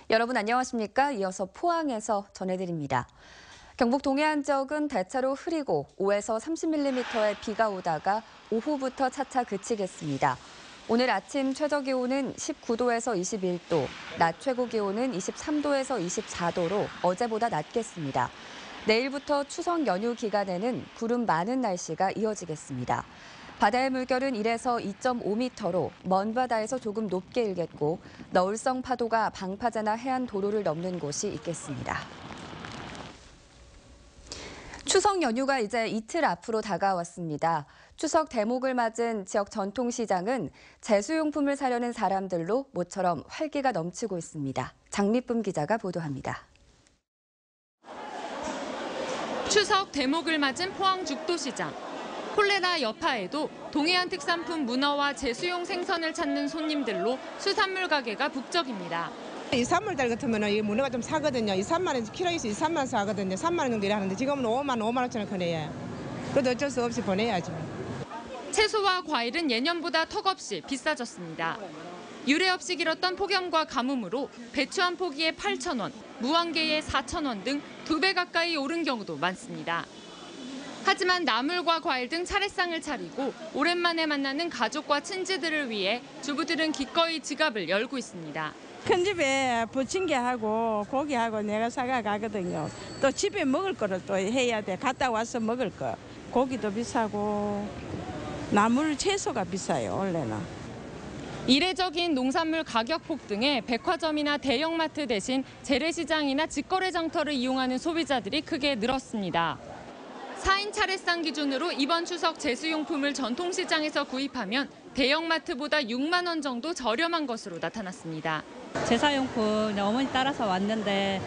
여러분 안녕하십니까? 이어서 포항에서 전해드립니다. 경북 동해안 지역은 대체로 흐리고 5에서 30mm의 비가 오다가 오후부터 차차 그치겠습니다. 오늘 아침 최저기온은 19도에서 21도, 낮 최고기온은 23도에서 24도로 어제보다 낮겠습니다. 내일부터 추석 연휴 기간에는 구름 많은 날씨가 이어지겠습니다. 바다의 물결은 1에서 2.5m로 먼 바다에서 조금 높게 일겠고 너울성 파도가 방파제나 해안 도로를 넘는 곳이 있겠습니다. 추석 연휴가 이제 이틀 앞으로 다가왔습니다. 추석 대목을 맞은 지역 전통시장은 제수용품을 사려는 사람들로 모처럼 활기가 넘치고 있습니다. 장미쁨 기자가 보도합니다. 추석 대목을 맞은 포항 죽도시장. 콜레라 여파에도 동해안 특산품 문어와 제수용 생선을 찾는 손님들로 수산물 가게가 북적입니다. 2, 3월달 같으면 이 문어가 좀 사거든요. 2, 3만 원, 키로에서 2, 3만 원 사거든요. 3만 원 정도 하는데 지금은 5만 5천원 거래요. 그래도 어쩔 수 없이 보내야죠. 채소와 과일은 예년보다 턱없이 비싸졌습니다. 유례 없이 길었던 폭염과 가뭄으로 배추 한 포기에 8,000원, 무 한 개에 4,000원 등 2배 가까이 오른 경우도 많습니다. 하지만 나물과 과일 등 차례상을 차리고 오랜만에 만나는 가족과 친지들을 위해 주부들은 기꺼이 지갑을 열고 있습니다. 큰 집에 부침개하고 고기하고 내가 사가 가거든요. 또 집에 먹을 거를 또 해야 돼. 갔다 와서 먹을 거. 고기도 비싸고 나물 채소가 비싸요, 원래는. 이례적인 농산물 가격 폭등에 백화점이나 대형마트 대신 재래시장이나 직거래 장터를 이용하는 소비자들이 크게 늘었습니다. 4인 차례상 기준으로 이번 추석 제수용품을 전통시장에서 구입하면 대형마트보다 6만 원 정도 저렴한 것으로 나타났습니다. 제사용품 어머니 따라서 왔는데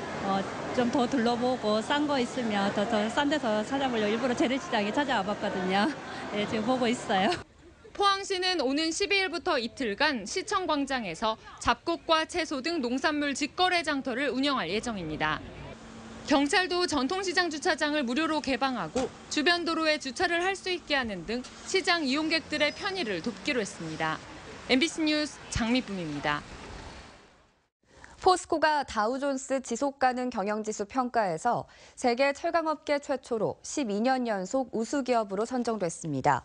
좀 더 둘러보고 싼 거 있으면 더 싼 데서 찾아보려고 일부러 재래시장에 찾아와 봤거든요. 네, 지금 보고 있어요. 포항시는 오는 12일부터 이틀간 시청 광장에서 잡곡과 채소 등 농산물 직거래 장터를 운영할 예정입니다. 경찰도 전통시장 주차장을 무료로 개방하고 주변 도로에 주차를 할 수 있게 하는 등 시장 이용객들의 편의를 돕기로 했습니다. MBC 뉴스 장미쁨입니다. 포스코가 다우존스 지속가능 경영지수 평가에서 세계 철강업계 최초로 12년 연속 우수기업으로 선정됐습니다.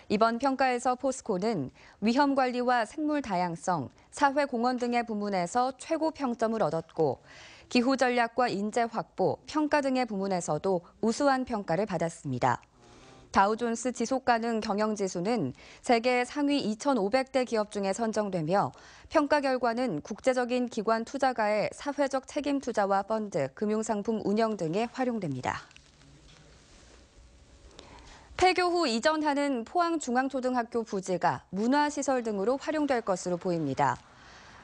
이번 평가에서 포스코는 위험 관리와 생물 다양성, 사회 공헌 등의 부문에서 최고 평점을 얻었고 기후 전략과 인재 확보, 평가 등의 부문에서도 우수한 평가를 받았습니다. 다우존스 지속가능 경영지수는 세계 상위 2,500대 기업 중에 선정되며 평가 결과는 국제적인 기관 투자가의 사회적 책임 투자와 펀드, 금융상품 운영 등에 활용됩니다. 폐교 후 이전하는 포항중앙초등학교 부지가 문화시설 등으로 활용될 것으로 보입니다.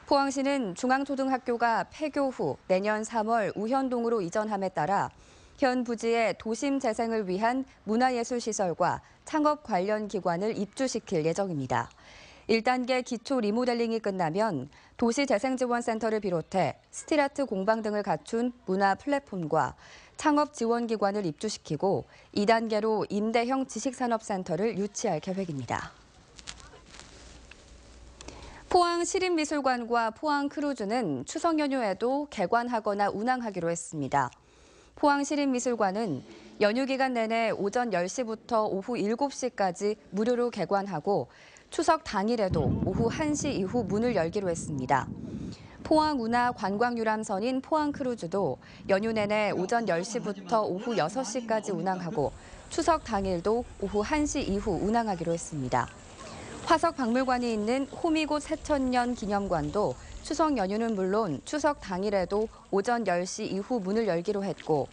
포항시는 중앙초등학교가 폐교 후 내년 3월 우현동으로 이전함에 따라 현 부지에 도심 재생을 위한 문화예술시설과 창업 관련 기관을 입주시킬 예정입니다. 1단계 기초 리모델링이 끝나면 도시재생지원센터를 비롯해 스틸아트 공방 등을 갖춘 문화 플랫폼과 창업 지원 기관을 입주시키고 2단계로 임대형 지식산업센터를 유치할 계획입니다. 포항시립미술관과 포항크루즈는 추석 연휴에도 개관하거나 운항하기로 했습니다. 포항시립미술관은 연휴 기간 내내 오전 10시부터 오후 7시까지 무료로 개관하고 추석 당일에도 오후 1시 이후 문을 열기로 했습니다. 포항운하관광유람선인 포항크루즈도 연휴 내내 오전 10시부터 오후 6시까지 운항하고 추석 당일도 오후 1시 이후 운항하기로 했습니다. 화석박물관이 있는 호미곶 새천년 기념관도 추석 연휴는 물론 추석 당일에도 오전 10시 이후 문을 열기로 했고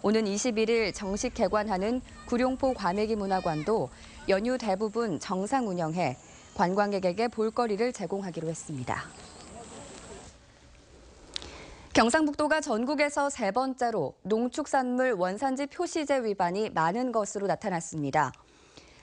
오는 21일 정식 개관하는 구룡포 과메기 문화관도 연휴 대부분 정상 운영해 관광객에게 볼거리를 제공하기로 했습니다. 경상북도가 전국에서 세 번째로 농축산물 원산지 표시제 위반이 많은 것으로 나타났습니다.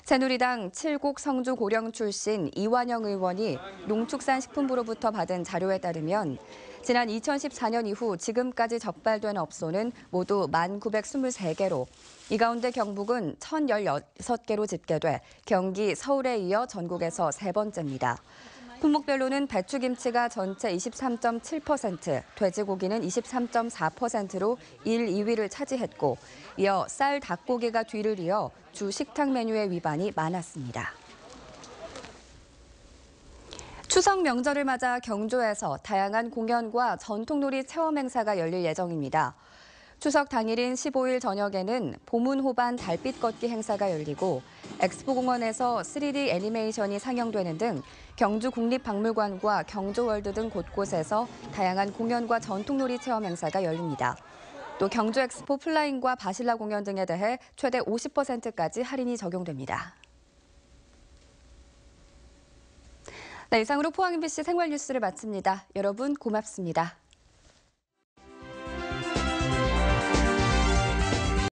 새누리당 칠곡 성주 고령 출신 이완영 의원이 농축산식품부로부터 받은 자료에 따르면 지난 2014년 이후 지금까지 적발된 업소는 모두 1,923개로 이 가운데 경북은 1,016개로 집계돼 경기, 서울에 이어 전국에서 세 번째입니다. 품목별로는 배추김치가 전체 23.7%, 돼지고기는 23.4%로 1, 2위를 차지했고 이어 쌀, 닭고기가 뒤를 이어 주 식탁 메뉴의 위반이 많았습니다. 추석 명절을 맞아 경주에서 다양한 공연과 전통놀이 체험 행사가 열릴 예정입니다. 추석 당일인 15일 저녁에는 보문호반 달빛 걷기 행사가 열리고 엑스포공원에서 3D 애니메이션이 상영되는 등 경주 국립박물관과 경주월드 등 곳곳에서 다양한 공연과 전통놀이 체험 행사가 열립니다. 또 경주 엑스포 플라잉과 바실라 공연 등에 대해 최대 50%까지 할인이 적용됩니다. 네, 이상으로 포항 MBC 생활 뉴스를 마칩니다. 여러분 고맙습니다.